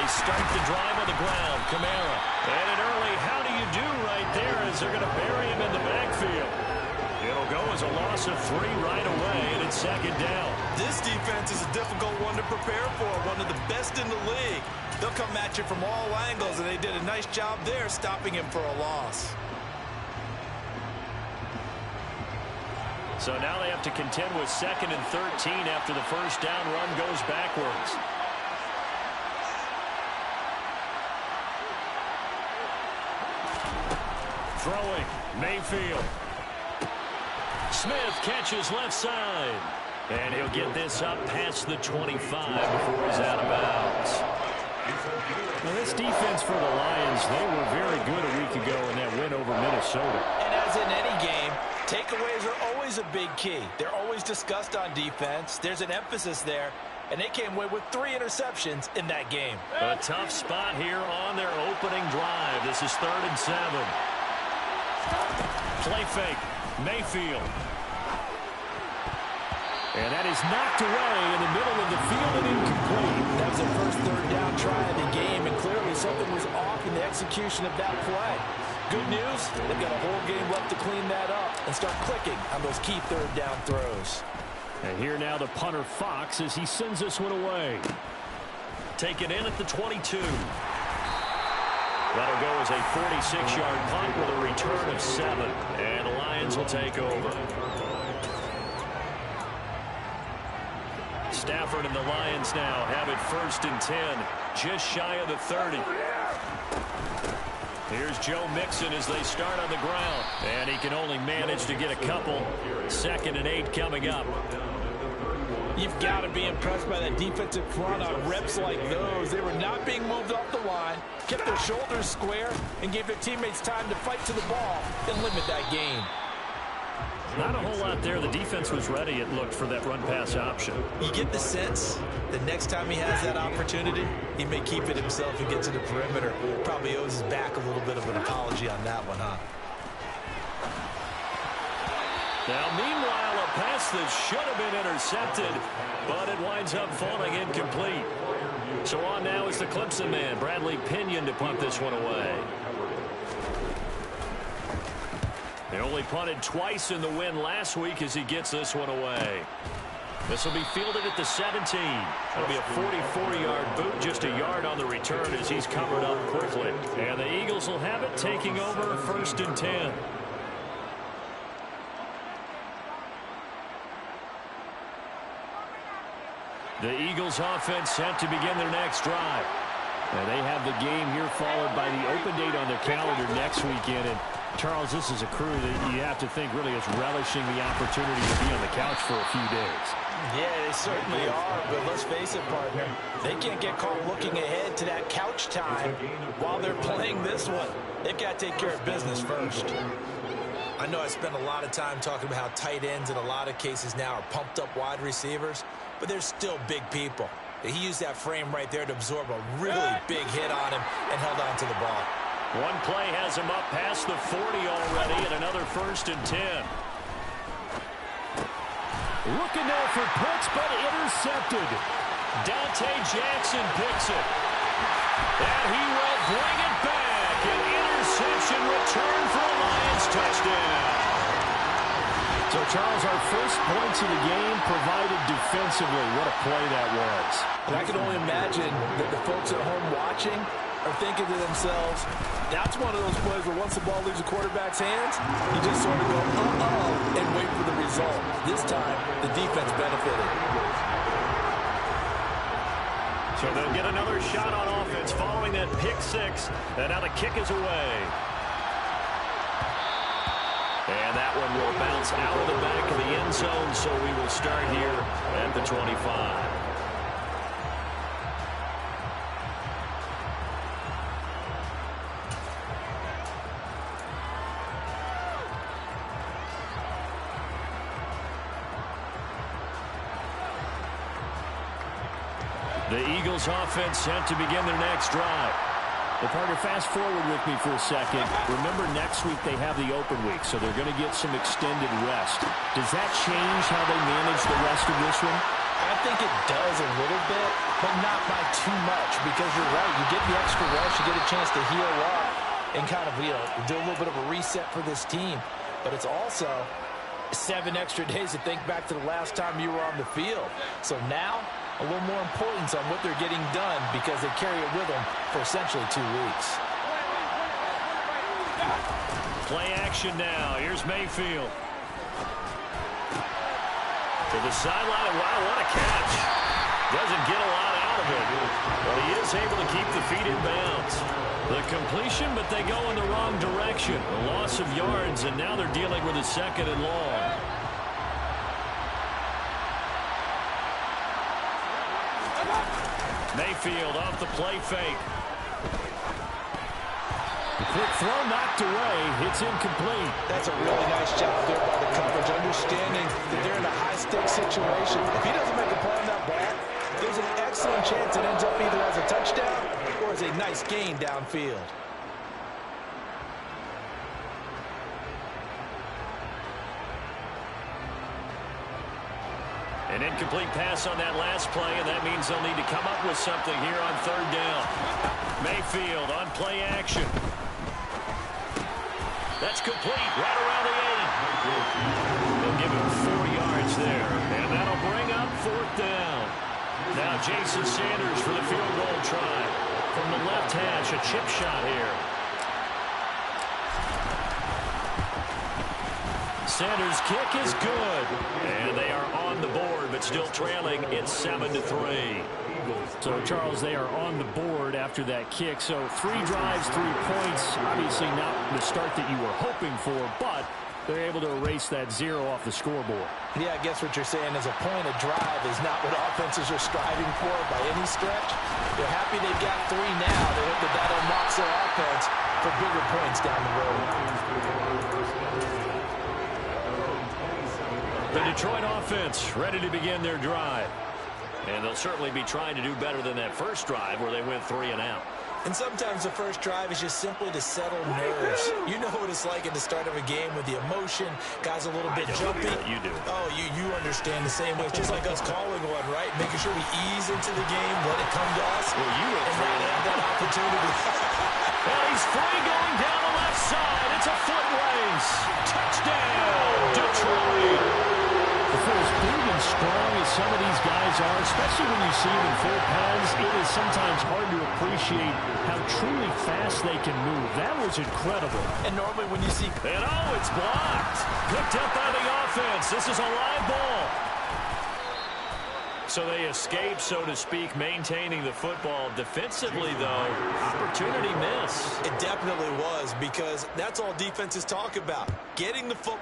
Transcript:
they start the drive on the ground. Kamara. And an early how do you do right there as they're going to bury him in the backfield. It'll go as a loss of 3 right away, and it's second down. This defense is a difficult one to prepare for, one of the best in the league. They'll come at you from all angles, and they did a nice job there stopping him for a loss. So now they have to contend with 2nd and 13 after the first down run goes backwards. Throwing, Mayfield. Smith catches left side. And he'll get this up past the 25 before he's out of bounds. Now this defense for the Lions, they were very good a week ago in that win over Minnesota. And as in any game, takeaways are always a big key. They're always discussed on defense. There's an emphasis there. And they came away with 3 interceptions in that game. A tough spot here on their opening drive. This is 3rd and 7. Play fake. Mayfield. And that is knocked away in the middle of the field and incomplete. That was their first 3rd down try of the game, and clearly something was off in the execution of that play. Good news, they've got a whole game left to clean that up and start clicking on those key 3rd down throws. And here now the punter Fox as he sends this one away. Taken in at the 22. That'll go as a 46-yard punt with a return of 7. And the Lions will take over. Stafford and the Lions now have it 1st and 10, just shy of the 30. Here's Joe Mixon as they start on the ground. And he can only manage to get a couple. 2nd and 8 coming up. You've got to be impressed by that defensive front on reps like those. They were not being moved off the line, kept their shoulders square, and gave their teammates time to fight to the ball and limit that gain. Not a whole lot there. The defense was ready, it looked, for that run-pass option. You get the sense the next time he has that opportunity, he may keep it himself and get to the perimeter. Probably owes his back a little bit of an apology on that one, huh? Now, meanwhile, a pass that should have been intercepted, but it winds up falling incomplete. So on now is the Clemson man, Bradley Pinion, to punt this one away. They only punted twice in the win last week as he gets this one away. This will be fielded at the 17. That'll be a 44-yard boot, just a yard on the return as he's covered up quickly. And the Eagles will have it, taking over 1st and 10. The Eagles offense set to begin their next drive. And they have the game here followed by the open date on their calendar next weekend. And Charles, this is a crew that you have to think really is relishing the opportunity to be on the couch for a few days. Yeah, they certainly are, but let's face it, partner. They can't get caught looking ahead to that couch time while they're playing this one. They've got to take care of business first. I know I spent a lot of time talking about how tight ends in a lot of cases now are pumped up wide receivers, but they're still big people. He used that frame right there to absorb a really big hit on him and held on to the ball. One play has him up past the 40 already, and another 1st and 10. Looking there for puts, but intercepted. Dante Jackson picks it. And he will bring it back. An interception return for a Lions touchdown. So, Charles, our first points of the game provided defensively. What a play that was. And I can only imagine that the folks at home watching are thinking to themselves, that's one of those plays where once the ball leaves the quarterback's hands, you just sort of go, uh-oh, and wait for the result. This time, the defense benefited. So they'll get another shot on offense following that pick 6. And now the kick is away. And that one will bounce out of the back of the end zone, so we will start here at the 25. The Eagles offense set to begin their next drive. Well, partner, fast forward with me for a second. Remember, next week they have the open week, so they're going to get some extended rest. Does that change how they manage the rest of this one? I think it does a little bit, but not by too much, because you're right. You get the extra rest, you get a chance to heal up and kind of, do a little bit of a reset for this team. But it's also 7 extra days to think back to the last time you were on the field. So now, a little more importance on what they're getting done because they carry it with them for essentially 2 weeks. Play action now. Here's Mayfield. To the sideline. Wow, what a catch. Doesn't get a lot out of it, but he is able to keep the feet in bounds. The completion, but they go in the wrong direction. A loss of yards, and now they're dealing with a 2nd and long. Mayfield off the play fake. Quick throw knocked away. It's incomplete. That's a really nice job there by the coverage, understanding that they're in a high-stakes situation. If he doesn't make a play on that ball, there's an excellent chance it ends up either as a touchdown or as a nice gain downfield. An incomplete pass on that last play, and that means they'll need to come up with something here on 3rd down. Mayfield on play action. That's complete right around the 8. They'll give him 4 yards there, and that'll bring up 4th down. Now Jason Sanders for the field goal try. From the left hash, a chip shot here. Sanders' kick is good, and they are on the board, but still trailing. It's 7-3. So, Charles, they are on the board after that kick. So 3 drives, 3 points. Obviously not the start that you were hoping for, but they're able to erase that 0 off the scoreboard. Yeah, I guess what you're saying is a point of drive is not what offenses are striving for by any stretch. They're happy they've got 3 now. They hope that unlocks their offense for bigger points down the road. The Detroit offense ready to begin their drive. And they'll certainly be trying to do better than that first drive where they went 3 and out. And sometimes the first drive is just simply to settle nerves. You know what it's like at the start of a game with the emotion. Guys a little bit jumpy. You do. Oh, you understand the same way. It's just like us calling one, right? Making sure we ease into the game, let it come to us. Well, you were and not have that opportunity. Well, he's free going down the left side. It's a foot race. Touchdown, Detroit. For as big and strong as some of these guys are, especially when you see them in full pads, it is sometimes hard to appreciate how truly fast they can move. That was incredible. And normally when you see... And oh, it's blocked. Picked up by the offense. This is a live ball. So they escape, so to speak, maintaining the football. Defensively, though, opportunity miss. It definitely was, because that's all defenses talk about, getting the football.